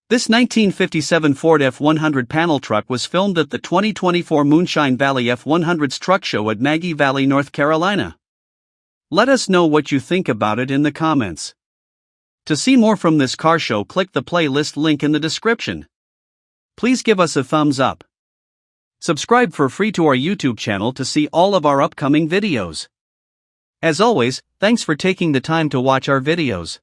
This 1957 Ford F100 panel truck was filmed at the 2024 Moonshine Valley F100's truck show at Maggie Valley, North Carolina. Let us know what you think about it in the comments. To see more from this car show, click the playlist link in the description. Please give us a thumbs up. Subscribe for free to our YouTube channel to see all of our upcoming videos. As always, thanks for taking the time to watch our videos.